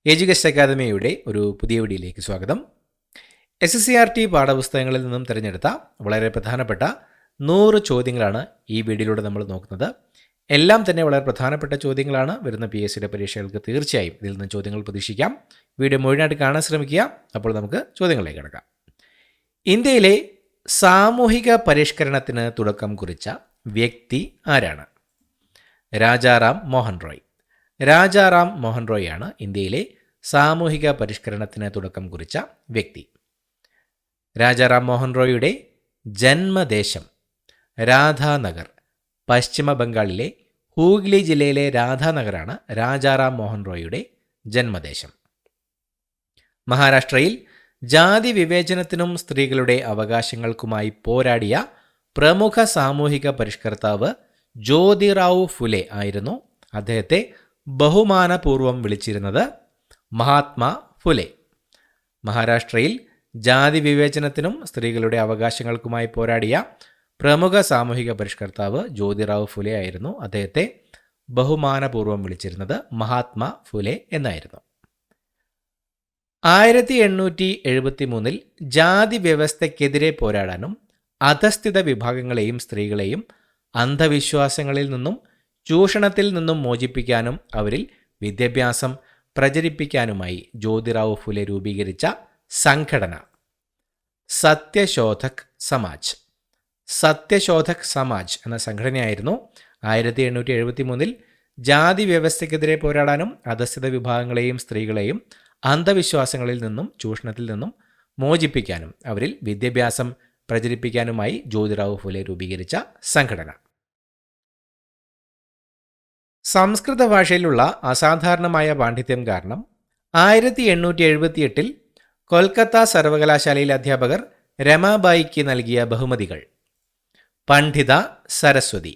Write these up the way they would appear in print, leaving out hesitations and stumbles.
Education അക്കാദമിയുടെ ഒരു പുതിയ വീഡിയോയിലേക്ക് സ്വാഗതം. SSCRT പാഠപുസ്തകങ്ങളിൽ നിന്നും തിരഞ്ഞെടുത്ത വളരെ പ്രധാനപ്പെട്ട 100 ചോദ്യങ്ങളാണ് ഈ വീഡിയോയിലൂടെ നമ്മൾ നോക്കുന്നത്. എല്ലാം തന്നെ വളരെ പ്രധാനപ്പെട്ട ചോദ്യങ്ങളാണ്. വരുന്ന PSCയുടെ പരീക്ഷകൾക്ക് തീർച്ചയായും ഇതിൽ നിന്ന് ചോദ്യങ്ങൾ പ്രതീക്ഷിക്കാം. വീഡിയോ മുഴുവനായിട്ട് കാണാൻ ശ്രമിക്കുക. അപ്പോൾ നമുക്ക് ചോദ്യങ്ങളിലേക്ക് കിടക്കാം. ഇന്ത്യയിലെ സാമൂഹിക പരിഷ്കരണത്തിന് തുടക്കം കുറിച്ച വ്യക്തി ആരാണ്? രാജാറാം മോഹൻ റോയ്. രാജാറാം മോഹൻ റോയാണ് ഇന്ത്യയിലെ സാമൂഹിക പരിഷ്കരണത്തിന് തുടക്കം കുറിച്ച വ്യക്തി. രാജാറാം മോഹൻ റോയിയുടെ ജന്മദേശം രാധാനഗർ, പശ്ചിമ ബംഗാളിലെ ഹൂഗ്ലി ജില്ലയിലെ രാധാനഗറാണ് രാജാറാം മോഹൻ റോയിയുടെ ജന്മദേശം. മഹാരാഷ്ട്രയിൽ ജാതി വിവേചനത്തിനും സ്ത്രീകളുടെ അവകാശങ്ങൾക്കുമായി പോരാടിയ പ്രമുഖ സാമൂഹിക പരിഷ്കർത്താവ് ജ്യോതിറാവു ഫുലെ ആയിരുന്നു. അദ്ദേഹത്തെ ബഹുമാനപൂർവ്വം വിളിച്ചിരുന്നത് മഹാത്മാ ഫുലെ. മഹാരാഷ്ട്രയിൽ ജാതി വിവേചനത്തിനും സ്ത്രീകളുടെ അവകാശങ്ങൾക്കുമായി പോരാടിയ പ്രമുഖ സാമൂഹിക പരിഷ്കർത്താവ് ജ്യോതിറാവു ഫുലെ ആയിരുന്നു. അദ്ദേഹത്തെ ബഹുമാനപൂർവ്വം വിളിച്ചിരുന്നത് മഹാത്മാ ഫുലെ എന്നായിരുന്നു. 1873 ജാതി വ്യവസ്ഥയ്ക്കെതിരെ പോരാടാനും അധസ്ഥിത വിഭാഗങ്ങളെയും സ്ത്രീകളെയും അന്ധവിശ്വാസങ്ങളിൽ നിന്നും ചൂഷണത്തിൽ നിന്നും മോചിപ്പിക്കാനും അവരിൽ വിദ്യാഭ്യാസം പ്രചരിപ്പിക്കാനുമായി ജ്യോതിറാവു ഫുലെ രൂപീകരിച്ച സംഘടന സത്യശോധക് സമാജ്. സത്യശോധക് സമാജ് എന്ന സംഘടനയായിരുന്നു 1873 ജാതി വ്യവസ്ഥയ്ക്കെതിരെ പോരാടാനും അധസ്ഥിത വിഭാഗങ്ങളെയും സ്ത്രീകളെയും അന്ധവിശ്വാസങ്ങളിൽ നിന്നും ചൂഷണത്തിൽ നിന്നും മോചിപ്പിക്കാനും അവരിൽ വിദ്യാഭ്യാസം പ്രചരിപ്പിക്കാനുമായി ജ്യോതിറാവു ഫുലെ രൂപീകരിച്ച സംഘടന. സംസ്കൃത ഭാഷയിലുള്ള അസാധാരണമായ പാണ്ഡിത്യം കാരണം 1878 കൊൽക്കത്ത സർവകലാശാലയിലെ അധ്യാപകർ രമാബായിക്ക് നൽകിയ ബഹുമതികൾ പണ്ഡിത സരസ്വതി,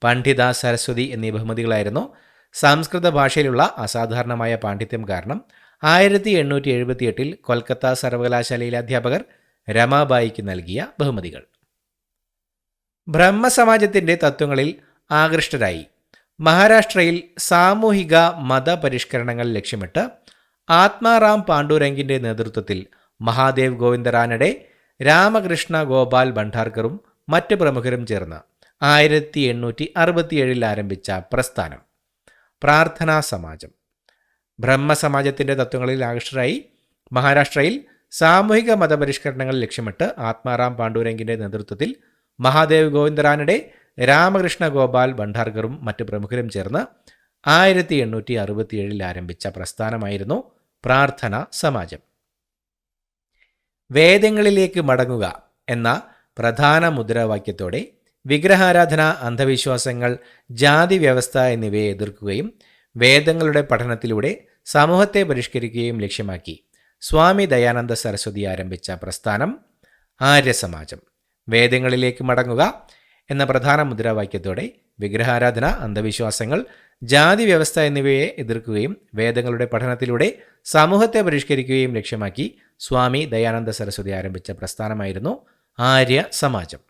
പണ്ഡിത സരസ്വതി എന്നീ ബഹുമതികളായിരുന്നു സംസ്കൃത ഭാഷയിലുള്ള അസാധാരണമായ പാണ്ഡിത്യം കാരണം 1878 കൊൽക്കത്ത സർവകലാശാലയിലെ അധ്യാപകർ രമാബായിക്ക് നൽകിയ ബഹുമതികൾ. ബ്രഹ്മസമാജത്തിൻ്റെ തത്വങ്ങളിൽ ആകൃഷ്ടരായി മഹാരാഷ്ട്രയിൽ സാമൂഹിക മതപരിഷ്കരണങ്ങൾ ലക്ഷ്യമിട്ട് ആത്മാറാം പാണ്ഡുരംഗിൻ്റെ നേതൃത്വത്തിൽ മഹാദേവ് ഗോവിന്ദ റാനഡെ, രാമകൃഷ്ണ ഗോപാൽ ഭണ്ഡാർക്കറും മറ്റ് പ്രമുഖരും ചേർന്ന് 1867 ആരംഭിച്ച പ്രസ്ഥാനം പ്രാർത്ഥനാ സമാജം. ബ്രഹ്മസമാജത്തിൻ്റെ തത്വങ്ങളിൽ ആകൃഷ്ടരായി മഹാരാഷ്ട്രയിൽ സാമൂഹിക മതപരിഷ്കരണങ്ങൾ ലക്ഷ്യമിട്ട് ആത്മാറാം പാണ്ഡുരംഗിൻ്റെ നേതൃത്വത്തിൽ മഹാദേവ് ഗോവിന്ദ റാനഡെ, രാമകൃഷ്ണ ഗോപാൽ ഭണ്ഡാർക്കറും മറ്റ് പ്രമുഖരും ചേർന്ന് 1867 ആരംഭിച്ച പ്രസ്ഥാനമായിരുന്നു പ്രാർത്ഥനാ സമാജം. വേദങ്ങളിലേക്ക് മടങ്ങുക എന്ന പ്രധാന മുദ്രാവാക്യത്തോടെ വിഗ്രഹാരാധന, അന്ധവിശ്വാസങ്ങൾ, ജാതി വ്യവസ്ഥ എന്നിവയെ എതിർക്കുകയും വേദങ്ങളുടെ പഠനത്തിലൂടെ സമൂഹത്തെ പരിഷ്കരിക്കുകയും ലക്ഷ്യമാക്കി സ്വാമി ദയാനന്ദ സരസ്വതി ആരംഭിച്ച പ്രസ്ഥാനം ആര്യസമാജം. വേദങ്ങളിലേക്ക് മടങ്ങുക എന്ന പ്രധാന മുദ്രാവാക്യത്തോടെ വിഗ്രഹാരാധന, അന്ധവിശ്വാസങ്ങൾ, ജാതി വ്യവസ്ഥ എന്നിവയെ എതിർക്കുകയും വേദങ്ങളുടെ പഠനത്തിലൂടെ സമൂഹത്തെ പരിഷ്കരിക്കുകയും ലക്ഷ്യമാക്കി സ്വാമി ദയാനന്ദ സരസ്വതി ആരംഭിച്ച പ്രസ്ഥാനമായിരുന്നു ആര്യ സമാജം.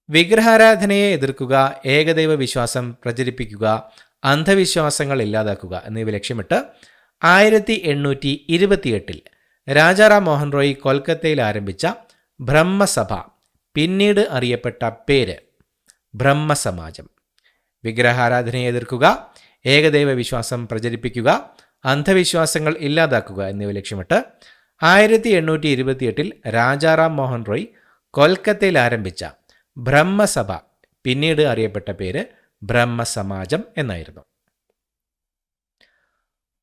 വിഗ്രഹാരാധനയെ എതിർക്കുക, ഏകദൈവ വിശ്വാസം പ്രചരിപ്പിക്കുക, അന്ധവിശ്വാസങ്ങൾ ഇല്ലാതാക്കുക എന്നിവ ലക്ഷ്യമിട്ട് 1828 രാജാറാം മോഹൻ റോയ് കൊൽക്കത്തയിൽ ആരംഭിച്ച ബ്രഹ്മസഭ, പിന്നീട് അറിയപ്പെട്ട പേര് ബ്രഹ്മസമാജം. വിഗ്രഹാരാധനയെ എതിർക്കുക, ഏകദൈവ വിശ്വാസം പ്രചരിപ്പിക്കുക, അന്ധവിശ്വാസങ്ങൾ ഇല്ലാതാക്കുക എന്നിവ ലക്ഷ്യമിട്ട് 1828 രാജാറാം മോഹൻ റോയ് കൊൽക്കത്തയിൽ ആരംഭിച്ച ബ്രഹ്മസഭ, പിന്നീട് അറിയപ്പെട്ട പേര് ബ്രഹ്മസമാജം എന്നായിരുന്നു.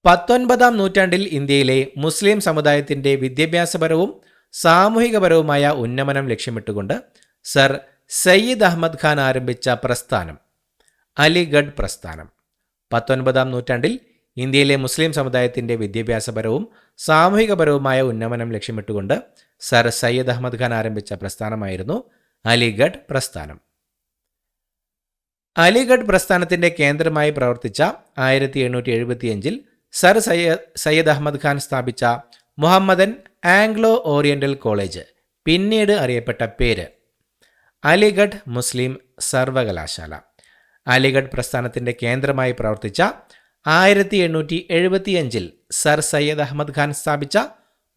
19ാം നൂറ്റാണ്ടിൽ ഇന്ത്യയിലെ മുസ്ലിം സമുദായത്തിൻ്റെ വിദ്യാഭ്യാസപരവും സാമൂഹികപരവുമായ ഉന്നമനം ലക്ഷ്യമിട്ടുകൊണ്ട് സർ സയ്യിദ് അഹമ്മദ് ഖാൻ ആരംഭിച്ച പ്രസ്ഥാനം അലിഗഡ് പ്രസ്ഥാനം. 19ാം നൂറ്റാണ്ടിൽ ഇന്ത്യയിലെ മുസ്ലിം സമുദായത്തിൻ്റെ വിദ്യാഭ്യാസപരവും സാമൂഹികപരവുമായ ഉന്നമനം ലക്ഷ്യമിട്ടുകൊണ്ട് സർ സയ്യിദ് അഹമ്മദ് ഖാൻ ആരംഭിച്ച പ്രസ്ഥാനമായിരുന്നു അലിഗഡ് പ്രസ്ഥാനം. അലിഗഡ് പ്രസ്ഥാനത്തിൻ്റെ കേന്ദ്രമായി പ്രവർത്തിച്ച 1875 സർ സയ്യിദ് അഹമ്മദ് ഖാൻ സ്ഥാപിച്ച മുഹമ്മദൻ ആംഗ്ലോ ഓറിയന്റൽ കോളേജ്, പിന്നീട് അറിയപ്പെട്ട പേര് അലിഗഡ് മുസ്ലിം സർവകലാശാല. അലിഗഡ് പ്രസ്ഥാനത്തിൻ്റെ കേന്ദ്രമായി പ്രവർത്തിച്ച 1875 സർ സയ്യദ് അഹമ്മദ് ഖാൻ സ്ഥാപിച്ച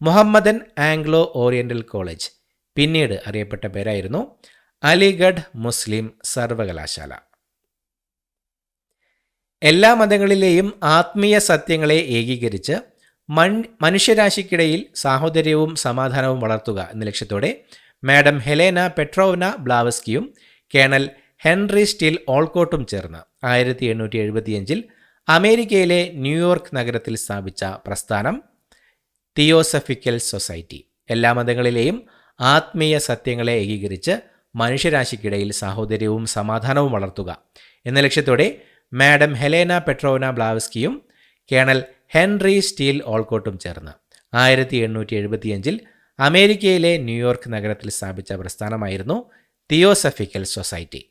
മുഹമ്മദൻ ആംഗ്ലോ ഓറിയന്റൽ കോളേജ്, പിന്നീട് അറിയപ്പെട്ട പേരായിരുന്നു അലിഗഡ് മുസ്ലിം സർവകലാശാല. എല്ലാ മതങ്ങളിലെയും ആത്മീയ സത്യങ്ങളെ ഏകീകരിച്ച് മനുഷ്യരാശിക്കിടയിൽ സാഹോദര്യവും സമാധാനവും വളർത്തുക എന്ന ലക്ഷ്യത്തോടെ മാഡം ഹെലേന പെട്രോവ്ന ബ്ലാവസ്കിയും കേണൽ ഹെൻറി സ്റ്റീൽ ഓൾക്കോട്ടും ചേർന്ന് 1875 അമേരിക്കയിലെ ന്യൂയോർക്ക് നഗരത്തിൽ സ്ഥാപിച്ച പ്രസ്ഥാനം തിയോസഫിക്കൽ സൊസൈറ്റി എല്ലാ മതങ്ങളിലെയും ആത്മീയ സത്യങ്ങളെ ഏകീകരിച്ച് മനുഷ്യരാശിക്കിടയിൽ സാഹോദര്യവും സമാധാനവും വളർത്തുക എന്ന ലക്ഷ്യത്തോടെ മാഡം ഹെലേന പെട്രോവ്ന ബ്ലാവസ്കിയും കേണൽ ഹെൻറി സ്റ്റീൽ ഓൾക്കോട്ടും ചേർന്ന് 1875 അമേരിക്കയിലെ ന്യൂയോർക്ക് നഗരത്തിൽ സ്ഥാപിച്ച പ്രസ്ഥാനമായിരുന്നു തിയോസഫിക്കൽ സൊസൈറ്റി.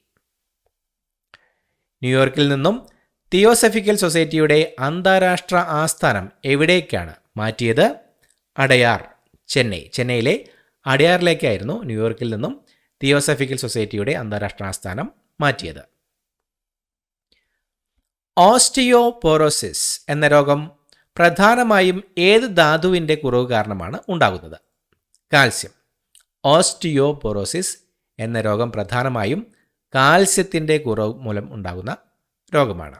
ന്യൂയോർക്കിൽ നിന്നും തിയോസഫിക്കൽ സൊസൈറ്റിയുടെ അന്താരാഷ്ട്ര ആസ്ഥാനം എവിടേക്കാണ് മാറ്റിയത്? അടയാർ, ചെന്നൈയിലെ അടയാറിലേക്കായിരുന്നു ന്യൂയോർക്കിൽ നിന്നും തിയോസഫിക്കൽ സൊസൈറ്റിയുടെ അന്താരാഷ്ട്ര ആസ്ഥാനം മാറ്റിയത്. ഓസ്റ്റിയോപോറോസിസ് എന്ന രോഗം പ്രധാനമായും ഏത് ധാതുവിൻ്റെ കുറവ് കാരണമാണ് ഉണ്ടാകുന്നത്? കാൽസ്യം. ഓസ്റ്റിയോപോറോസിസ് എന്ന രോഗം പ്രധാനമായും കാൽസ്യത്തിൻ്റെ കുറവ് മൂലം ഉണ്ടാകുന്ന രോഗമാണ്.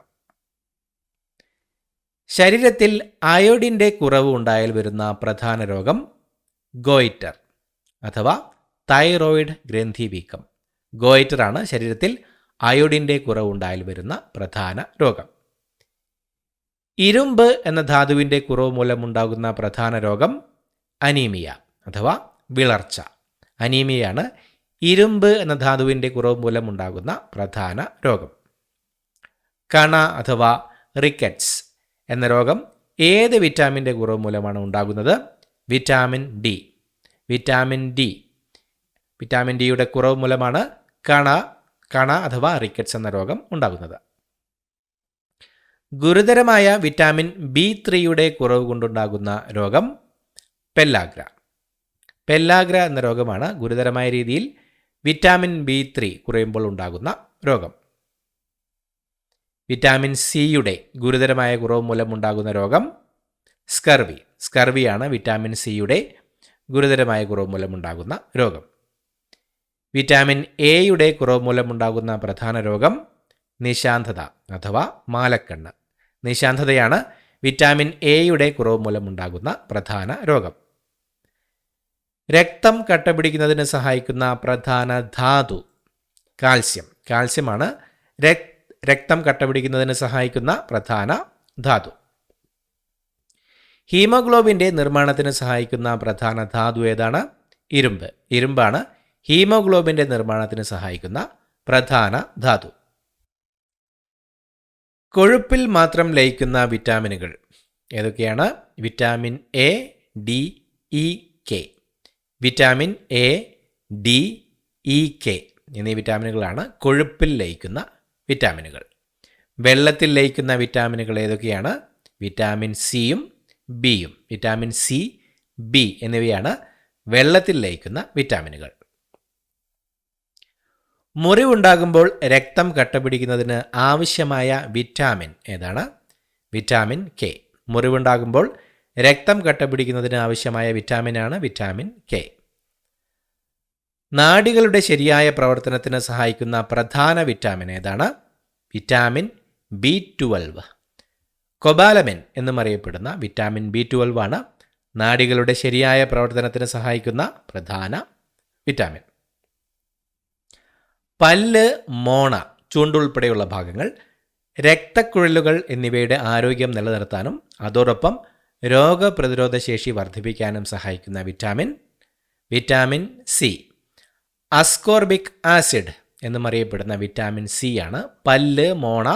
ശരീരത്തിൽ അയോഡിൻ്റെ കുറവ് ഉണ്ടായാൽ വരുന്ന പ്രധാന രോഗം ഗോയിറ്റർ അഥവാ തൈറോയിഡ് ഗ്രന്ഥി വീക്കം. ഗോയിറ്ററാണ് ശരീരത്തിൽ അയോഡിൻ്റെ കുറവ് ഉണ്ടായാൽ വരുന്ന പ്രധാന രോഗം. ഇരുമ്പ് എന്ന ധാതുവിൻ്റെ കുറവ് മൂലമുണ്ടാകുന്ന പ്രധാന രോഗം അനീമിയ അഥവാ വിളർച്ച. അനീമിയയാണ് ഇരുമ്പ് എന്ന ധാതുവിൻ്റെ കുറവ് മൂലമുണ്ടാകുന്ന പ്രധാന രോഗം. കണ അഥവാ റിക്കറ്റ്സ് എന്ന രോഗം ഏത് വിറ്റാമിൻ്റെ കുറവ് മൂലമാണ് ഉണ്ടാകുന്നത്? Vitamin D. വിറ്റാമിൻ ഡിയുടെ കുറവ് മൂലമാണ് കണ അഥവാ റിക്കറ്റ്സ് എന്ന രോഗം ഉണ്ടാകുന്നത്. ഗുരുതരമായ വിറ്റാമിൻ B3യുടെ കുറവ് കൊണ്ടുണ്ടാകുന്ന രോഗം പെല്ലാഗ്ര എന്ന രോഗമാണ് ഗുരുതരമായ രീതിയിൽ വിറ്റാമിൻ B3 കുറയുമ്പോൾ ഉണ്ടാകുന്ന രോഗം. വിറ്റാമിൻ സിയുടെ ഗുരുതരമായ കുറവ് മൂലമുണ്ടാകുന്ന രോഗം സ്കർവിയാണ് വിറ്റാമിൻ സിയുടെ ഗുരുതരമായ കുറവ് മൂലമുണ്ടാകുന്ന രോഗം. വിറ്റാമിൻ എയുടെ കുറവ് മൂലമുണ്ടാകുന്ന പ്രധാന രോഗം നിശാന്തത അഥവാ മാലക്കണ്ണ്. നിശാന്തതയാണ് വിറ്റാമിൻ എയുടെ കുറവ് മൂലമുണ്ടാകുന്ന പ്രധാന രോഗം. രക്തം കട്ടപിടിക്കുന്നതിന് സഹായിക്കുന്ന പ്രധാന ധാതു കാൽസ്യമാണ് രക്തം കട്ടപിടിക്കുന്നതിന് സഹായിക്കുന്ന പ്രധാന ധാതു. ഹീമോഗ്ലോബിൻ്റെ നിർമ്മാണത്തിന് സഹായിക്കുന്ന പ്രധാന ധാതു ഏതാണ്? ഇരുമ്പാണ് ഹീമോഗ്ലോബിൻ്റെ നിർമ്മാണത്തിന് സഹായിക്കുന്ന പ്രധാന ധാതു. കൊഴുപ്പിൽ മാത്രം ലയിക്കുന്ന വിറ്റാമിനുകൾ ഏതൊക്കെയാണ്? Vitamin A, D, E, K. Vitamin A, D, E, K എന്നീ വിറ്റാമിനുകളാണ് കൊഴുപ്പിൽ ലയിക്കുന്ന വിറ്റാമിനുകൾ. വെള്ളത്തിൽ ലയിക്കുന്ന വിറ്റാമിനുകൾ ഏതൊക്കെയാണ്? വിറ്റാമിൻ സിയും ബിയും. വിറ്റാമിൻ സി, ബി എന്നിവയാണ് വെള്ളത്തിൽ ലയിക്കുന്ന വിറ്റാമിനുകൾ. മുറിവുണ്ടാകുമ്പോൾ രക്തം കട്ടപിടിക്കുന്നതിന് ആവശ്യമായ വിറ്റാമിൻ ഏതാണ്? Vitamin K. മുറിവുണ്ടാകുമ്പോൾ രക്തം കട്ടപിടിക്കുന്നതിന് ആവശ്യമായ വിറ്റാമിനാണ് വിറ്റാമിൻ കെ. നാഡികളുടെ ശരിയായ പ്രവർത്തനത്തിന് സഹായിക്കുന്ന പ്രധാന വിറ്റാമിൻ ഏതാണ്? Vitamin B12. കൊബാലമിൻ എന്നും അറിയപ്പെടുന്ന വിറ്റാമിൻ B12 ആണ് നാഡികളുടെ ശരിയായ പ്രവർത്തനത്തിന് സഹായിക്കുന്ന പ്രധാന വിറ്റാമിൻ. പല്ല്, മോണ, ചുണ്ടുൾപ്പെടെയുള്ള ഭാഗങ്ങൾ, രക്തക്കുഴലുകൾ എന്നിവയുടെ ആരോഗ്യം നിലനിർത്താനും അതോടൊപ്പം രോഗപ്രതിരോധ ശേഷി വർദ്ധിപ്പിക്കാനും സഹായിക്കുന്ന വിറ്റാമിൻ സി. അസ്കോർബിക് ആസിഡ് എന്നും അറിയപ്പെടുന്ന വിറ്റാമിൻ സി ആണ് പല്ല്, മോണ,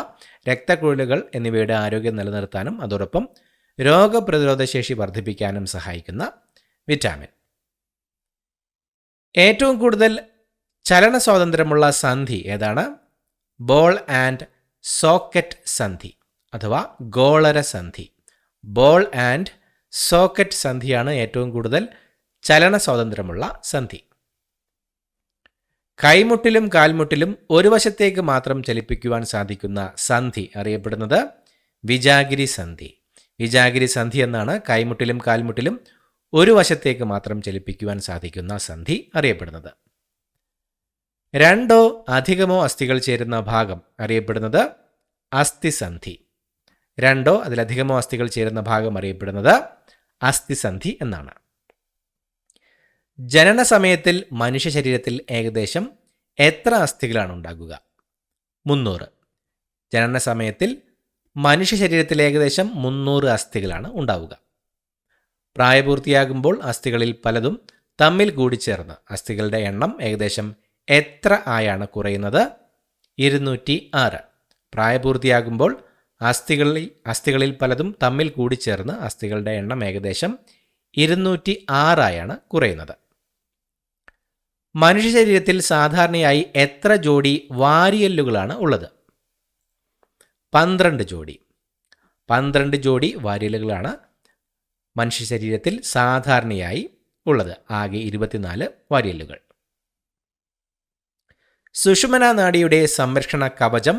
രക്തക്കുഴലുകൾ എന്നിവയുടെ ആരോഗ്യം നിലനിർത്താനും അതോടൊപ്പം രോഗപ്രതിരോധ ശേഷി വർദ്ധിപ്പിക്കാനും സഹായിക്കുന്ന വിറ്റാമിൻ. ഏറ്റവും കൂടുതൽ ചലന സ്വാതന്ത്ര്യമുള്ള സന്ധി ഏതാണ്? ബോൾ ആൻഡ് സോക്കറ്റ് സന്ധി അഥവാ ഗോളര സന്ധി. ബോൾ ആൻഡ് സോക്കറ്റ് സന്ധിയാണ് ഏറ്റവും കൂടുതൽ ചലന സ്വാതന്ത്ര്യമുള്ള സന്ധി. കൈമുട്ടിലും കാൽമുട്ടിലും ഒരു വശത്തേക്ക് മാത്രം ചലിപ്പിക്കുവാൻ സാധിക്കുന്ന സന്ധി അറിയപ്പെടുന്നത് വിജാഗിരി സന്ധി. വിജാഗിരി സന്ധി എന്നാണ് കൈമുട്ടിലും കാൽമുട്ടിലും ഒരു വശത്തേക്ക് മാത്രം ചലിപ്പിക്കുവാൻ സാധിക്കുന്ന സന്ധി അറിയപ്പെടുന്നത്. രണ്ടോ അധികമോ അസ്ഥികൾ ചേരുന്ന ഭാഗം അറിയപ്പെടുന്നത് അസ്ഥിസന്ധി. രണ്ടോ അതിലധികമോ അസ്ഥികൾ ചേരുന്ന ഭാഗം അറിയപ്പെടുന്നത് അസ്ഥിസന്ധി എന്നാണ്. ജനന സമയത്തിൽ മനുഷ്യ ശരീരത്തിൽ ഏകദേശം എത്ര അസ്ഥികളാണ് ഉണ്ടാകുക? 300. ജനന സമയത്തിൽ മനുഷ്യ ശരീരത്തിൽ ഏകദേശം 300 അസ്ഥികളാണ് ഉണ്ടാവുക. പ്രായപൂർത്തിയാകുമ്പോൾ അസ്ഥികളിൽ പലതും തമ്മിൽ കൂടിച്ചേർന്ന് അസ്ഥികളുടെ എണ്ണം ഏകദേശം എത്ര ആയാണ് കുറയുന്നത്? 206. പ്രായപൂർത്തിയാകുമ്പോൾ അസ്ഥികളിൽ പലതും തമ്മിൽ കൂടിച്ചേർന്ന് അസ്ഥികളുടെ എണ്ണം ഏകദേശം 206 ആയാണ് കുറയുന്നത്. മനുഷ്യ ശരീരത്തിൽ സാധാരണയായി എത്ര ജോഡി വാരിയെല്ലുകളാണ് ഉള്ളത്? 12 ജോഡി. 12 ജോഡി വാരിയെല്ലുകളാണ് മനുഷ്യ ശരീരത്തിൽ സാധാരണയായി ഉള്ളത്. ആകെ 24 വാരിയെല്ലുകൾ. സുഷുമ്ന നാഡിയുടെ സംരക്ഷണ കവചം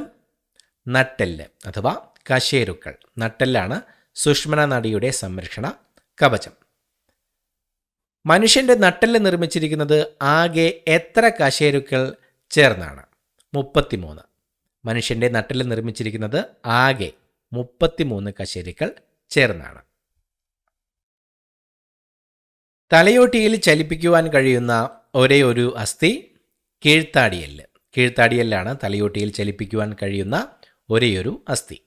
നട്ടെല്ല് അഥവാ കശേരുക്കൾ. നട്ടെല്ലാണ് സുഷുമ്ന നാഡിയുടെ സംരക്ഷണ കവചം. മനുഷ്യൻ്റെ നട്ടെല്ല് നിർമ്മിച്ചിരിക്കുന്നത് ആകെ എത്ര കശേരുക്കൾ ചേർന്നാണ്? 33. മനുഷ്യൻ്റെ നട്ടെല്ല് നിർമ്മിച്ചിരിക്കുന്നത് ആകെ 33 കശേരുക്കൾ ചേർന്നാണ്. തലയോട്ടിയിൽ ചലിപ്പിക്കുവാൻ കഴിയുന്ന ഒരേ ഒരു അസ്ഥി കീഴ്ത്താടിയെല്ല്. കീഴ്ത്താടിയെല്ലാണ് തലയോട്ടിയിൽ ചലിപ്പിക്കുവാൻ കഴിയുന്ന ഒരേയൊരു അസ്ഥി.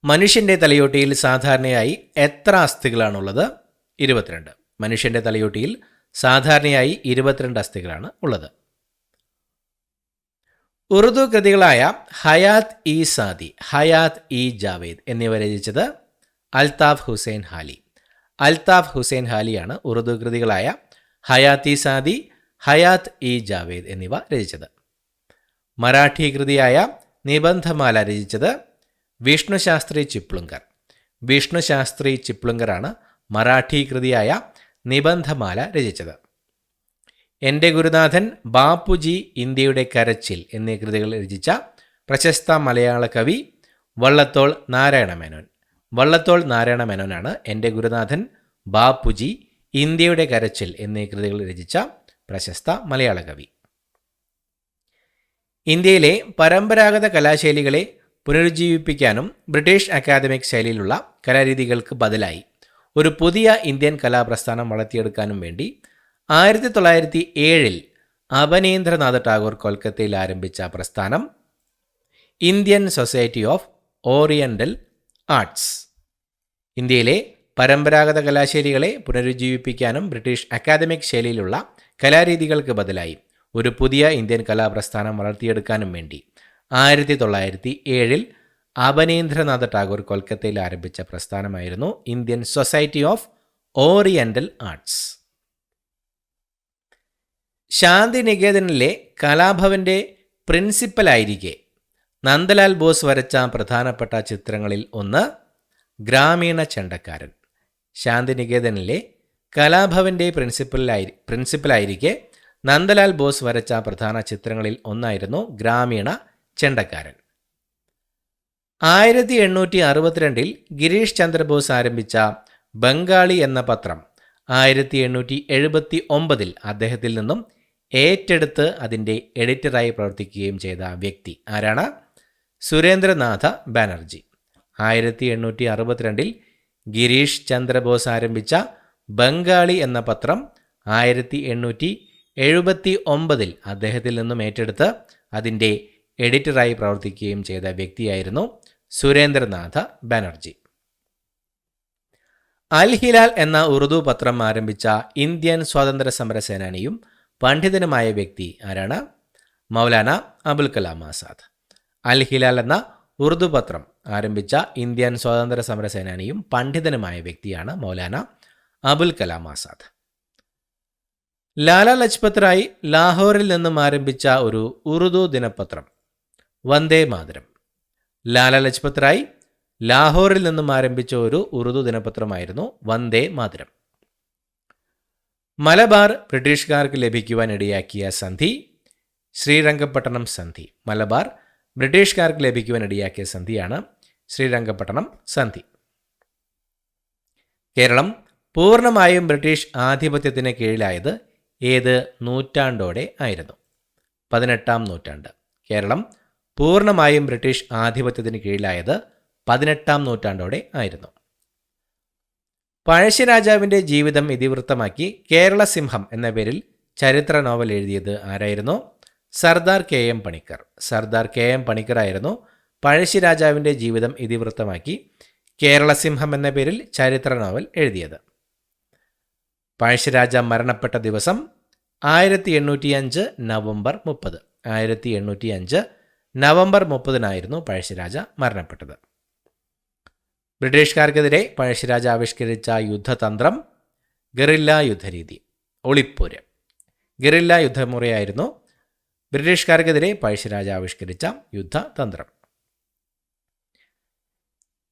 മനുഷ്യൻ്റെ തലയോട്ടിയിൽ സാധാരണയായി എത്ര അസ്ഥികളാണുള്ളത്? 22. മനുഷ്യൻ്റെ തലയോട്ടിയിൽ സാധാരണയായി 22 അസ്ഥികളാണ് ഉള്ളത്. ഉറുദു കൃതികളായ ഹയാത്ത് ഇ സാദി, ഹയാത്ത് ഇ ജാവേദ് എന്നിവ രചിച്ചത് അൽതാഫ് ഹുസൈൻ ഹാലി. അൽതാഫ് ഹുസൈൻ ഹാലിയാണ് ഉറുദു കൃതികളായ ഹയാത്ത് ഇ സാദി, ഹയാത്ത് ഇ ജാവേദ് എന്നിവ രചിച്ചത്. മറാഠി കൃതിയായ നിബന്ധമാല രചിച്ചത് വിഷ്ണുശാസ്ത്രി ചിപ്ലുങ്കർ. വിഷ്ണുശാസ്ത്രി ചിപ്ലുങ്കറാണ് മറാഠി കൃതിയായ നിബന്ധമാല രചിച്ചത്. എൻ്റെ ഗുരുനാഥൻ, ബാപ്പുജി, ഇന്ത്യയുടെ കരച്ചിൽ എന്നീ കൃതികൾ രചിച്ച പ്രശസ്ത മലയാള കവി വള്ളത്തോൾ നാരായണ മേനോൻ. വള്ളത്തോൾ നാരായണ മേനോനാണ് എൻ്റെ ഗുരുനാഥൻ, ബാപ്പുജി, ഇന്ത്യയുടെ കരച്ചിൽ എന്നീ കൃതികൾ രചിച്ച പ്രശസ്ത മലയാള കവി. ഇന്ത്യയിലെ പരമ്പരാഗത കലാശൈലികളെ പുനരുജ്ജീവിപ്പിക്കാനും ബ്രിട്ടീഷ് അക്കാദമിക് ശൈലിയിലുള്ള കലാരീതികൾക്ക് ബദലായി ഒരു പുതിയ ഇന്ത്യൻ കലാപ്രസ്ഥാനം വളർത്തിയെടുക്കാനും വേണ്ടി 1907 അവനീന്ദ്രനാഥ് ടാഗോർ കൊൽക്കത്തയിൽ ആരംഭിച്ച പ്രസ്ഥാനം Indian society of oriental arts. ഇന്ത്യയിലെ പരമ്പരാഗത കലാശൈലികളെ പുനരുജ്ജീവിപ്പിക്കാനും ബ്രിട്ടീഷ് അക്കാദമിക് ശൈലിയിലുള്ള കലാരീതികൾക്ക് ബദലായി ഒരു പുതിയ ഇന്ത്യൻ കലാപ്രസ്ഥാനം വളർത്തിയെടുക്കാനും വേണ്ടി 1907 അവനീന്ദ്രനാഥ് ടാഗോർ കൊൽക്കത്തയിൽ ആരംഭിച്ച പ്രസ്ഥാനമായിരുന്നു Indian society of oriental arts. ശാന്തിനികേതനിലെ കലാഭവൻ്റെ പ്രിൻസിപ്പലായിരിക്കെ നന്ദലാൽ ബോസ് വരച്ച പ്രധാനപ്പെട്ട ചിത്രങ്ങളിൽ ഒന്ന് ഗ്രാമീണ ചെണ്ടക്കാരൻ. ശാന്തിനികേതനിലെ കലാഭവൻ്റെ പ്രിൻസിപ്പലായിരിക്കെ നന്ദലാൽ ബോസ് വരച്ച പ്രധാന ചിത്രങ്ങളിൽ ഒന്നായിരുന്നു ഗ്രാമീണ ചെണ്ടക്കാരൻ. 1862 ഗിരീഷ് ചന്ദ്രബോസ് ആരംഭിച്ച ബംഗാളി എന്ന പത്രം 1879 അദ്ദേഹത്തിൽ നിന്നും ഏറ്റെടുത്ത് അതിൻ്റെ എഡിറ്ററായി പ്രവർത്തിക്കുകയും ചെയ്ത വ്യക്തി ആരാണ്? സുരേന്ദ്രനാഥ ബാനർജി. 1862 ഗിരീഷ് ചന്ദ്രബോസ് ആരംഭിച്ച ബംഗാളി എന്ന പത്രം 1879 അദ്ദേഹത്തിൽ നിന്നും ഏറ്റെടുത്ത് അതിൻ്റെ എഡിറ്ററായി പ്രവർത്തിക്കുകയും ചെയ്ത വ്യക്തിയായിരുന്നു സുരേന്ദ്രനാഥ ബാനർജി. അൽ ഹിലാൽ എന്ന ഉറുദു പത്രം ആരംഭിച്ച ഇന്ത്യൻ സ്വാതന്ത്ര്യ സമര സേനാനിയും പണ്ഡിതനുമായ വ്യക്തി ആരാണ്? മൗലാന അബുൽ കലാം ആസാദ്. അൽ ഹിലാൽ എന്ന ഉറുദു പത്രം ആരംഭിച്ച ഇന്ത്യൻ സ്വാതന്ത്ര്യ സമര സേനാനിയും പണ്ഡിതനുമായ വ്യക്തിയാണ് മൗലാന അബുൽ കലാം ആസാദ്. ലാല ലജ്പത് റായ് ലാഹോറിൽ നിന്നും ആരംഭിച്ച ഒരു ഉറുദു ദിനപത്രം വന്ദേ മാതരം. ലാല ലജ്പത് റായ് ലാഹോറിൽ നിന്നും ആരംഭിച്ച ഒരു ഉറുദു ദിനപത്രമായിരുന്നു വന്ദേ മാതരം. മലബാർ ബ്രിട്ടീഷുകാർക്ക് ലഭിക്കുവാൻ ഇടയാക്കിയ സന്ധി ശ്രീരംഗപട്ടണം സന്ധി. മലബാർ ബ്രിട്ടീഷുകാർക്ക് ലഭിക്കുവാൻ ഇടയാക്കിയ സന്ധിയാണ് ശ്രീരംഗപട്ടണം സന്ധി. കേരളം പൂർണ്ണമായും ബ്രിട്ടീഷ് ആധിപത്യത്തിന് കീഴിലായത് ഏത് നൂറ്റാണ്ടോടെ ആയിരുന്നു? 18-ാം നൂറ്റാണ്ട്. കേരളം പൂർണ്ണമായും ബ്രിട്ടീഷ് ആധിപത്യത്തിന് കീഴിലായത് 18-ാം നൂറ്റാണ്ടോടെ ആയിരുന്നു. പഴശ്ശിരാജാവിൻ്റെ ജീവിതം ഇതിവൃത്തമാക്കി കേരള സിംഹം എന്ന പേരിൽ ചരിത്ര നോവൽ എഴുതിയത് ആരായിരുന്നു? Sardar K M Panicker. Sardar K M Panicker ആയിരുന്നു പഴശ്ശിരാജാവിൻ്റെ ജീവിതം ഇതിവൃത്തമാക്കി കേരള സിംഹം എന്ന പേരിൽ ചരിത്ര നോവൽ എഴുതിയത്. പഴശ്ശിരാജ മരണപ്പെട്ട ദിവസം 1805 നവംബർ 30. 1805 നവംബർ 30-നായിരുന്നു പഴശ്ശിരാജ മരണപ്പെട്ടത്. ബ്രിട്ടീഷുകാർക്കെതിരെ പഴശ്ശിരാജ ആവിഷ്കരിച്ച യുദ്ധതന്ത്രം ഗറില്ല യുദ്ധരീതി, ഒളിപ്പോര്. ഗറില്ല യുദ്ധമുറയായിരുന്നു ബ്രിട്ടീഷുകാർക്കെതിരെ പഴശ്ശിരാജ ആവിഷ്കരിച്ച യുദ്ധതന്ത്രം.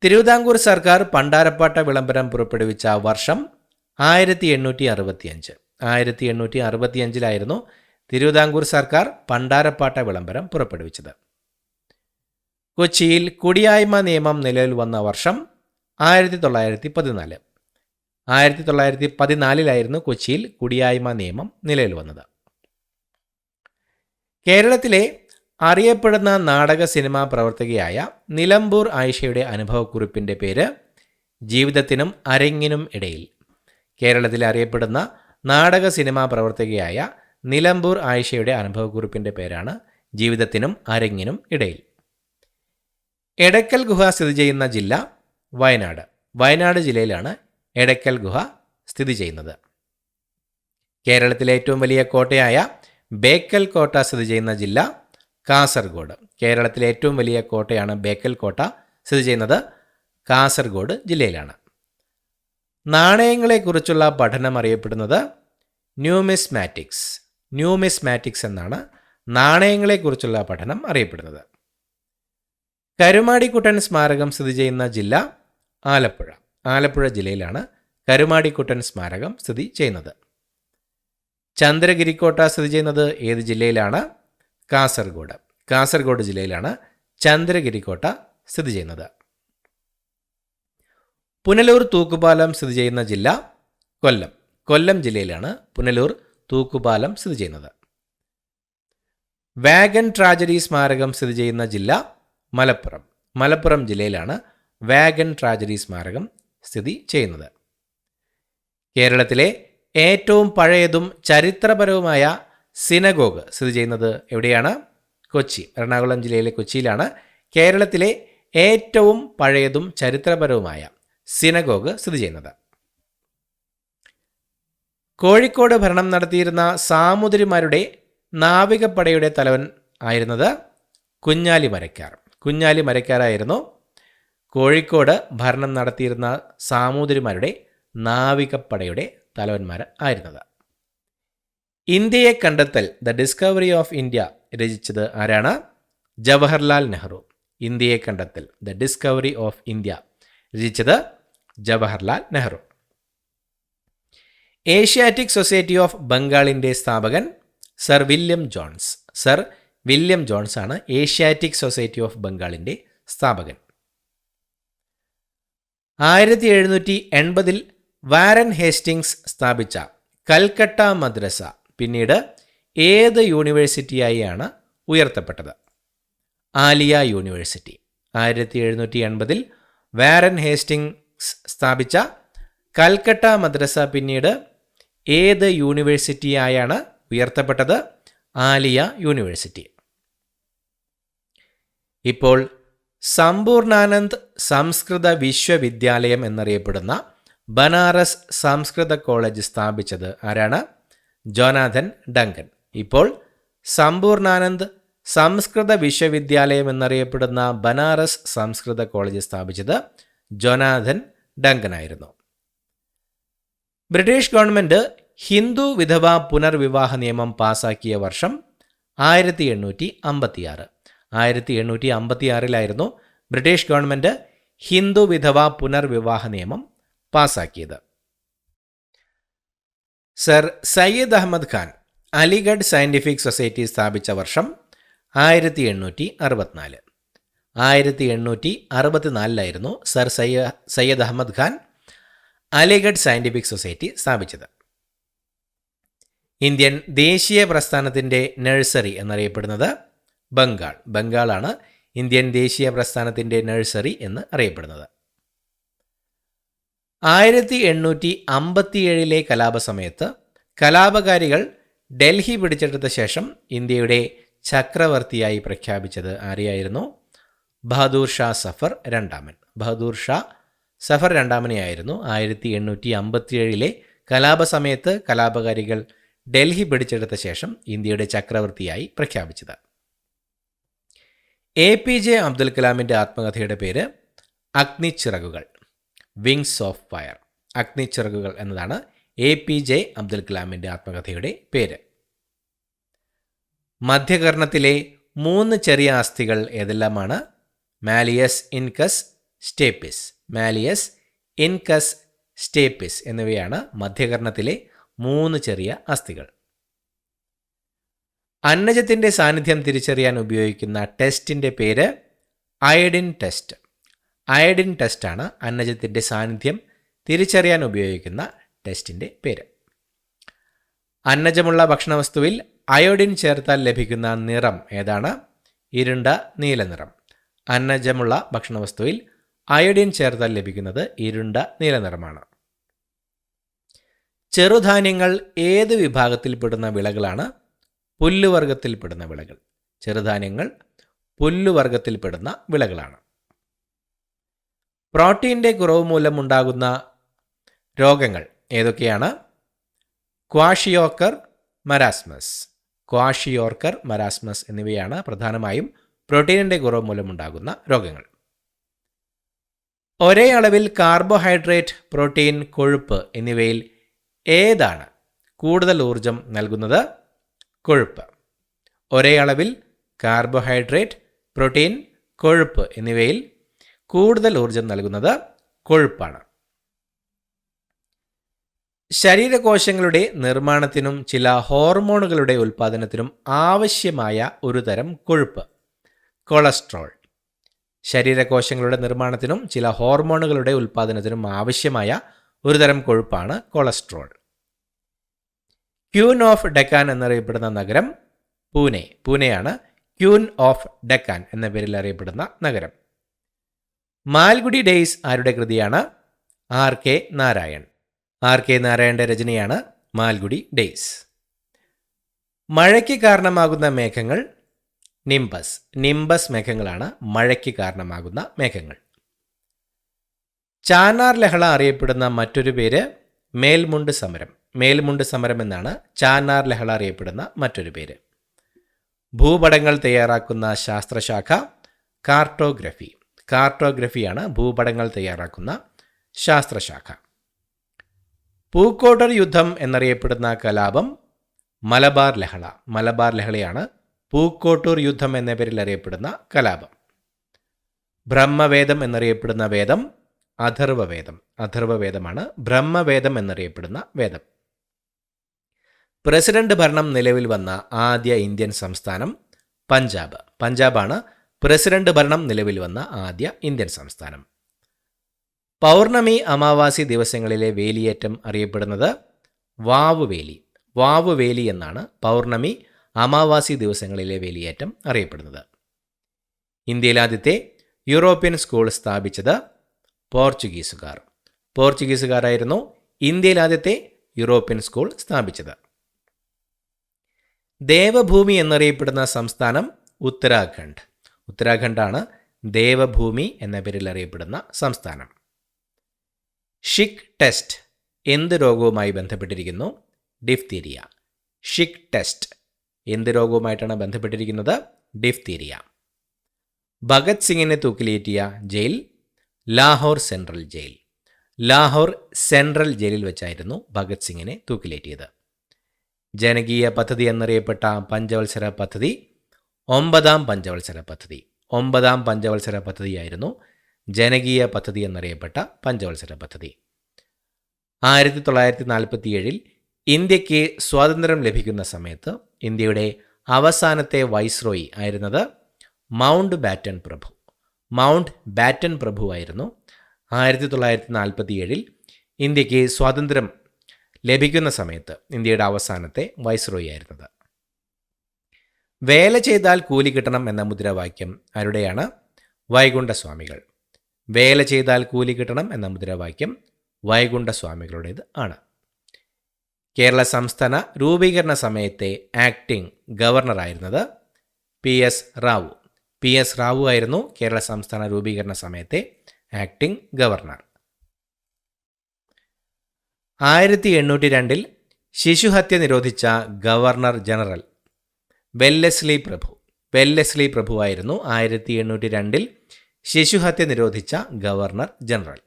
തിരുവിതാംകൂർ സർക്കാർ പണ്ടാരപ്പാട്ട വിളംബരം പുറപ്പെടുവിച്ച വർഷം 1865. 1865-ലായിരുന്നു തിരുവിതാംകൂർ സർക്കാർ പണ്ടാരപ്പാട്ട വിളംബരം പുറപ്പെടുവിച്ചത്. കൊച്ചിയിൽ കുടിയായ്മ നിയമം നിലവിൽ വന്ന വർഷം 1914. 1914-ലായിരുന്നു കൊച്ചിയിൽ കുടിയായ്മ നിയമം നിലവിൽ വന്നത്. കേരളത്തിലെ അറിയപ്പെടുന്ന നാടക സിനിമാ പ്രവർത്തകയായ നിലമ്പൂർ ആയിഷയുടെ അനുഭവക്കുറിപ്പിൻ്റെ പേര് ജീവിതത്തിനും അരങ്ങിനും ഇടയിൽ. കേരളത്തിലെ അറിയപ്പെടുന്ന നാടക സിനിമാ പ്രവർത്തകയായ നിലമ്പൂർ ആയിഷയുടെ അനുഭവക്കുറിപ്പിൻ്റെ പേരാണ് ജീവിതത്തിനും അരങ്ങിനും ഇടയിൽ. എടക്കൽ ഗുഹ സ്ഥിതി ചെയ്യുന്ന ജില്ല വയനാട്. വയനാട് ജില്ലയിലാണ് എടക്കൽ ഗുഹ സ്ഥിതി ചെയ്യുന്നത്. കേരളത്തിലെ ഏറ്റവും വലിയ കോട്ടയായ ബേക്കൽ കോട്ട സ്ഥിതി ചെയ്യുന്ന ജില്ല കാസർഗോഡ്. കേരളത്തിലെ ഏറ്റവും വലിയ കോട്ടയാണ് ബേക്കൽ കോട്ട സ്ഥിതി ചെയ്യുന്നത് കാസർഗോഡ് ജില്ലയിലാണ്. നാണയങ്ങളെക്കുറിച്ചുള്ള പഠനം അറിയപ്പെടുന്നത് ന്യൂമിസ്മാറ്റിക്സ്. ന്യൂമിസ്മാറ്റിക്സ് എന്നാണ് നാണയങ്ങളെക്കുറിച്ചുള്ള പഠനം അറിയപ്പെടുന്നത്. കരുമാടിക്കുട്ടൻ സ്മാരകം സ്ഥിതി ചെയ്യുന്ന ജില്ല ആലപ്പുഴ. ആലപ്പുഴ ജില്ലയിലാണ് കരുമാടിക്കുട്ടൻ സ്മാരകം സ്ഥിതി ചെയ്യുന്നത്. ചന്ദ്രഗിരിക്കോട്ട സ്ഥിതി ചെയ്യുന്നത് ഏത് ജില്ലയിലാണ്? കാസർഗോഡ്. കാസർഗോഡ് ജില്ലയിലാണ് ചന്ദ്രഗിരിക്കോട്ട സ്ഥിതി ചെയ്യുന്നത്. പുനലൂർ തൂക്കുപാലം സ്ഥിതി ചെയ്യുന്ന ജില്ല കൊല്ലം. കൊല്ലം ജില്ലയിലാണ് പുനലൂർ തൂക്കുപാലം സ്ഥിതി ചെയ്യുന്നത്. വാഗൻ ട്രാജഡി സ്മാരകം സ്ഥിതി ചെയ്യുന്ന ജില്ല മലപ്പുറം. മലപ്പുറം ജില്ലയിലാണ് വാഗൻ ട്രാജഡി സ്മാരകം സ്ഥിതി ചെയ്യുന്നത്. കേരളത്തിലെ ഏറ്റവും പഴയതും ചരിത്രപരവുമായ സിനഗോഗ് സ്ഥിതി ചെയ്യുന്നത് എവിടെയാണ്? കൊച്ചി. എറണാകുളം ജില്ലയിലെ കൊച്ചിയിലാണ് കേരളത്തിലെ ഏറ്റവും പഴയതും ചരിത്രപരവുമായ സിനഗോഗ് സ്ഥിതി ചെയ്യുന്നത്. കോഴിക്കോട് ഭരണം നടത്തിയിരുന്ന സാമൂതിരിമാരുടെ നാവികപ്പടയുടെ തലവൻ ആയിരുന്നത് കുഞ്ഞാലി മരക്കാർ. കുഞ്ഞാലി മരക്കാരായിരുന്നു കോഴിക്കോട് ഭരണം നടത്തിയിരുന്ന സാമൂതിരിമാരുടെ നാവികപ്പടയുടെ തലവന്മാർ ആയിരുന്നത്. ഇന്ത്യയെ കണ്ടെത്തൽ ദ ഡിസ്കവറി ഓഫ് ഇന്ത്യ രചിച്ചത് ആരാണ്? ജവഹർലാൽ നെഹ്റു. ഇന്ത്യയെ കണ്ടെത്തൽ ദ ഡിസ്കവറി ഓഫ് ഇന്ത്യ രചിച്ചത് Jawaharlal Nehru. Asiatic society of ബംഗാളിൻ്റെ സ്ഥാപകൻ sir William Jones. Sir William Jones ആണ് ഏഷ്യാറ്റിക് സൊസൈറ്റി ഓഫ് ബംഗാളിൻ്റെ സ്ഥാപകൻ. 1780 വാരൻ ഹേസ്റ്റിങ്സ് സ്ഥാപിച്ച കൽക്കട്ട മദ്രസ പിന്നീട് ഏത് യൂണിവേഴ്സിറ്റിയായാണ് ഉയർത്തപ്പെട്ടത്? ആലിയ യൂണിവേഴ്സിറ്റി. 1780 വാരൻ ഹേസ്റ്റിങ്സ് സ്ഥാപിച്ച കൽക്കട്ട മദ്രസ പിന്നീട് ഏത് യൂണിവേഴ്സിറ്റിയായാണ് ഉയർത്തപ്പെട്ടത്? ആലിയ യൂണിവേഴ്സിറ്റി. ഇപ്പോൾ സമ്പൂർണാനന്ദ് സംസ്കൃത വിശ്വവിദ്യാലയം എന്നറിയപ്പെടുന്ന ബനാറസ് സംസ്കൃത കോളേജ് സ്ഥാപിച്ചത് ആരാണ്? Jonathan Duncan. ഇപ്പോൾ സമ്പൂർണാനന്ദ് സംസ്കൃത വിശ്വവിദ്യാലയം എന്നറിയപ്പെടുന്ന ബനാറസ് സംസ്കൃത കോളേജ് സ്ഥാപിച്ചത് ജോനാഥൻ ഡങ്കൻ ആയിരുന്നു. ബ്രിട്ടീഷ് ഗവൺമെൻറ് ഹിന്ദു വിധവ പുനർവിവാഹ നിയമം പാസാക്കിയ വർഷം 1856. 1856-ലായിരുന്നു ബ്രിട്ടീഷ് ഗവൺമെൻറ് ഹിന്ദു വിധവ പുനർവിവാഹ നിയമം പാസാക്കിയത്. Sir Syed Ahmad Khan Aligarh scientific society സ്ഥാപിച്ച വർഷം 1864. 1864 sir Syed Ahmad Khan Aligarh scientific society സ്ഥാപിച്ചത്. ഇന്ത്യൻ ദേശീയ പ്രസ്ഥാനത്തിൻ്റെ നഴ്സറി എന്നറിയപ്പെടുന്നത് ബംഗാളാണ് ഇന്ത്യൻ ദേശീയ പ്രസ്ഥാനത്തിൻ്റെ നഴ്സറി എന്ന് അറിയപ്പെടുന്നത്. 1857 കലാപസമയത്ത് കലാപകാരികൾ ഡൽഹി പിടിച്ചെടുത്ത ശേഷം ഇന്ത്യയുടെ ചക്രവർത്തിയായി പ്രഖ്യാപിച്ചത് ആരെയായിരുന്നു? ബഹദൂർ ഷാ സഫർ രണ്ടാമനെയായിരുന്നു 1857 കലാപസമയത്ത് കലാപകാരികൾ ഡൽഹി പിടിച്ചെടുത്ത ശേഷം ഇന്ത്യയുടെ ചക്രവർത്തിയായി പ്രഖ്യാപിച്ചത്. APJ അബ്ദുൽ കലാമിൻ്റെ ആത്മകഥയുടെ പേര് അഗ്നിച്ചിറകുകൾ, വിങ്സ് ഓഫ് ഫയർ. അഗ്നിച്ചിറകുകൾ എന്നതാണ് APJ അബ്ദുൽ കലാമിൻ്റെ ആത്മകഥയുടെ പേര്. മധ്യകർണത്തിലെ 3 ചെറിയ അസ്ഥികൾ ഏതെല്ലാമാണ്? മാലിയസ്, ഇൻകസ്, സ്റ്റേപ്പിസ് എന്നിവയാണ് മധ്യകർണത്തിലെ 3 ചെറിയ അസ്ഥികൾ. അന്നജത്തിൻ്റെ സാന്നിധ്യം തിരിച്ചറിയാൻ ഉപയോഗിക്കുന്ന ടെസ്റ്റിൻ്റെ പേര് അയഡിൻ ടെസ്റ്റ്. അയഡിൻ ടെസ്റ്റാണ് അന്നജത്തിൻ്റെ സാന്നിധ്യം തിരിച്ചറിയാൻ ഉപയോഗിക്കുന്ന ടെസ്റ്റിൻ്റെ പേര്. അന്നജമുള്ള ഭക്ഷണവസ്തുവിൽ അയോഡിൻ ചേർത്താൽ ലഭിക്കുന്ന നിറം ഏതാണ്? ഇരുണ്ട നീല നിറം. അന്നജമുള്ള ഭക്ഷണവസ്തുവിൽ അയോഡിൻ ചേർത്താൽ ലഭിക്കുന്നത് ഇരുണ്ട നീല നിറമാണ്. ചെറുധാന്യങ്ങൾ ഏത് വിഭാഗത്തിൽപ്പെടുന്ന വിളകളാണ്? പുല്ലുവർഗത്തിൽപ്പെടുന്ന വിളകൾ. ചെറുധാന്യങ്ങൾ പുല്ലുവർഗത്തിൽപ്പെടുന്ന വിളകളാണ്. പ്രോട്ടീൻ്റെ കുറവ് മൂലമുണ്ടാകുന്ന രോഗങ്ങൾ ഏതൊക്കെയാണ്? ക്വാഷിയോർക്കർ, മരാസ്മസ് എന്നിവയാണ് പ്രധാനമായും പ്രോട്ടീനിൻ്റെ കുറവ് മൂലമുണ്ടാകുന്ന രോഗങ്ങൾ. ഒരേ അളവിൽ കാർബോഹൈഡ്രേറ്റ്, പ്രോട്ടീൻ, കൊഴുപ്പ് എന്നിവയിൽ ഏതാണ് കൂടുതൽ ഊർജം നൽകുന്നത്? കൊഴുപ്പ്. ഒരേ അളവിൽ കാർബോഹൈഡ്രേറ്റ്, പ്രോട്ടീൻ, കൊഴുപ്പ് എന്നിവയിൽ കൂടുതൽ ഊർജം നൽകുന്നത് കൊഴുപ്പാണ്. ശരീരകോശങ്ങളുടെ നിർമ്മാണത്തിനും ചില ഹോർമോണുകളുടെ ഉൽപ്പാദനത്തിനും ആവശ്യമായ ഒരു തരം കൊഴുപ്പ് കൊളസ്ട്രോൾ. ശരീരകോശങ്ങളുടെ നിർമ്മാണത്തിനും ചില ഹോർമോണുകളുടെ ഉൽപ്പാദനത്തിനും ആവശ്യമായ ഒരു തരം കൊഴുപ്പാണ് കൊളസ്ട്രോൾ. ക്യൂൻ ഓഫ് ഡെക്കാൻ എന്നറിയപ്പെടുന്ന നഗരം പൂനെയാണ് ക്യൂൻ ഓഫ് ഡെക്കാൻ എന്ന പേരിൽ അറിയപ്പെടുന്ന നഗരം. മാൽഗുഡി ഡേയ്സ് ആരുടെ കൃതിയാണ്? R.K. നാരായണന്റെ രചനയാണ് മാൽഗുഡി ഡേയ്സ്. മഴയ്ക്ക് കാരണമാകുന്ന മേഘങ്ങൾ നിംബസ് മേഘങ്ങളാണ് മഴയ്ക്ക് കാരണമാകുന്ന മേഘങ്ങൾ. ചാനാർ ലഹള അറിയപ്പെടുന്ന മറ്റൊരു പേര് മേൽമുണ്ട് സമരം എന്നാണ് ചാനാർ ലഹള അറിയപ്പെടുന്ന മറ്റൊരു പേര്. ഭൂപടങ്ങൾ തയ്യാറാക്കുന്ന ശാസ്ത്രശാഖ കാർട്ടോഗ്രഫിയാണ് ഭൂപടങ്ങൾ തയ്യാറാക്കുന്ന ശാസ്ത്രശാഖ. പൂക്കോട്ടർ യുദ്ധം എന്നറിയപ്പെടുന്ന കലാപം മലബാർ ലഹളയാണ് പൂക്കോട്ടൂർ യുദ്ധം എന്ന പേരിൽ അറിയപ്പെടുന്ന കലാപം. ബ്രഹ്മവേദം എന്നറിയപ്പെടുന്ന വേദം അഥർവവേദമാണ് ബ്രഹ്മവേദം എന്നറിയപ്പെടുന്ന വേദം. പ്രസിഡന്റ് ഭരണം നിലവിൽ വന്ന ആദ്യ ഇന്ത്യൻ സംസ്ഥാനം പഞ്ചാബാണ് പ്രസിഡന്റ് ഭരണം നിലവിൽ വന്ന ആദ്യ ഇന്ത്യൻ സംസ്ഥാനം. പൗർണമി, അമാവാസി ദിവസങ്ങളിലെ വേലിയേറ്റം അറിയപ്പെടുന്നത് വാവുവേലി എന്നാണ് പോർണമി, അമാവാസി ദിവസങ്ങളിലെ വേലിയേറ്റം അറിയപ്പെടുന്നത്. ഇന്ത്യയിൽ ആദ്യത്തെ യൂറോപ്യൻ സ്കൂൾ സ്ഥാപിച്ചത് പോർച്ചുഗീസുകാരായിരുന്നു ഇന്ത്യയിൽ ആദ്യത്തെ യൂറോപ്യൻ സ്കൂൾ സ്ഥാപിച്ചത്. ദേവഭൂമി എന്നറിയപ്പെടുന്ന സംസ്ഥാനം ഉത്തരാഖണ്ഡാണ് ദേവഭൂമി എന്ന പേരിൽ അറിയപ്പെടുന്ന സംസ്ഥാനം. ഷിക് ടെസ്റ്റ് എന്ത് രോഗവുമായി ബന്ധപ്പെട്ടിരിക്കുന്നു? ഡിഫ്തീരിയ. ഷിക് ടെസ്റ്റ് എന്ത് രോഗവുമായിട്ടാണ് ബന്ധപ്പെട്ടിരിക്കുന്നത്? ഡിഫ്തീരിയ. ഭഗത് സിംഗിനെ തൂക്കിലേറ്റിയ ജയിൽ ലാഹോർ സെൻട്രൽ ജയിലിൽ വെച്ചായിരുന്നു ഭഗത് സിംഗിനെ തൂക്കിലേറ്റിയത്. ജനകീയ പദ്ധതി എന്നറിയപ്പെട്ട പഞ്ചവത്സര പദ്ധതി 9ാം പഞ്ചവത്സര പദ്ധതിയായിരുന്നു ജനകീയ പദ്ധതി എന്നറിയപ്പെട്ട പഞ്ചവത്സര പദ്ധതി. 1947 ഇന്ത്യക്ക് സ്വാതന്ത്ര്യം ലഭിക്കുന്ന സമയത്ത് ഇന്ത്യയുടെ അവസാനത്തെ വൈസ്രോയി ആയിരുന്നത് മൗണ്ട് ബാറ്റൺ പ്രഭു. മൗണ്ട് ബാറ്റൻ പ്രഭുവായിരുന്നു 1947 ഇന്ത്യക്ക് സ്വാതന്ത്ര്യം ലഭിക്കുന്ന സമയത്ത് ഇന്ത്യയുടെ അവസാനത്തെ വൈസ്രോയി ആയിരുന്നത്. വേല ചെയ്താൽ കൂലി കിട്ടണം എന്ന മുദ്രാവാക്യം ആരുടെയാണ്? വൈകുണ്ഠസ്വാമികൾ. വേല ചെയ്താൽ കൂലി കിട്ടണം എന്ന മുദ്രാവാക്യം വൈകുണ്ഠസ്വാമികളുടേത് ആണ്. കേരള സംസ്ഥാന രൂപീകരണ സമയത്തെ ആക്ടിംഗ് ഗവർണറായിരുന്നത് PS റാവു. PS റാവു ആയിരുന്നു കേരള സംസ്ഥാന രൂപീകരണ സമയത്തെ ആക്ടിംഗ് ഗവർണർ. 1802 ശിശുഹത്യ നിരോധിച്ച ഗവർണർ ജനറൽ വെല്ലസ്ലി പ്രഭു. വെല്ലസ്ലി പ്രഭു ആയിരുന്നു 1802 ശിശുഹത്യ നിരോധിച്ച ഗവർണർ ജനറൽ.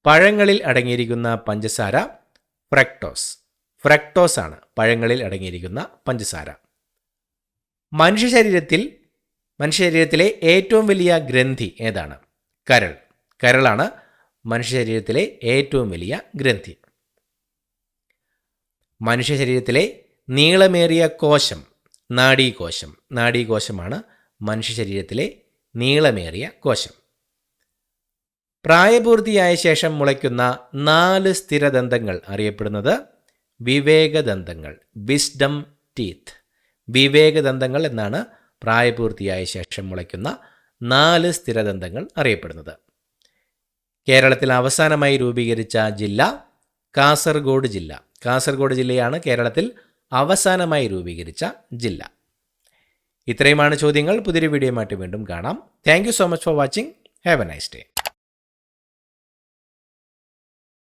പഴങ്ങളിൽ അടങ്ങിയിരിക്കുന്ന പഞ്ചസാര ഫ്രക്ടോസ്. ഫ്രക്ടോസ് ആണ് പഴങ്ങളിൽ അടങ്ങിയിരിക്കുന്ന പഞ്ചസാര. മനുഷ്യ ശരീരത്തിലെ ഏറ്റവും വലിയ ഗ്രന്ഥി ഏതാണ്? കരൾ. കരളാണ് മനുഷ്യ ശരീരത്തിലെ ഏറ്റവും വലിയ ഗ്രന്ഥി. മനുഷ്യ ശരീരത്തിലെ നീളമേറിയ കോശം നാഡീകോശം. നാഡീകോശമാണ് മനുഷ്യ ശരീരത്തിലെ നീളമേറിയ കോശം. പ്രായപൂർത്തിയായ ശേഷം മുളയ്ക്കുന്ന 4 സ്ഥിരദന്തങ്ങൾ അറിയപ്പെടുന്നത് വിവേകദന്തങ്ങൾ. Wisdom teeth. വിവേകദന്തങ്ങൾ എന്നാണ് പ്രായപൂർത്തിയായ ശേഷം മുളയ്ക്കുന്ന 4 സ്ഥിരദന്തങ്ങൾ അറിയപ്പെടുന്നത്. കേരളത്തിൽ അവസാനമായി രൂപീകരിച്ച ജില്ല കാസർഗോഡ് ജില്ല. കാസർഗോഡ് ജില്ലയാണ് കേരളത്തിൽ അവസാനമായി രൂപീകരിച്ച ജില്ല. ഇത്രയുമാണ് ചോദ്യങ്ങൾ. പുതിയൊരു വീഡിയോയുമായിട്ട് വീണ്ടും കാണാം. Thank you so much for watching. Have A nice day.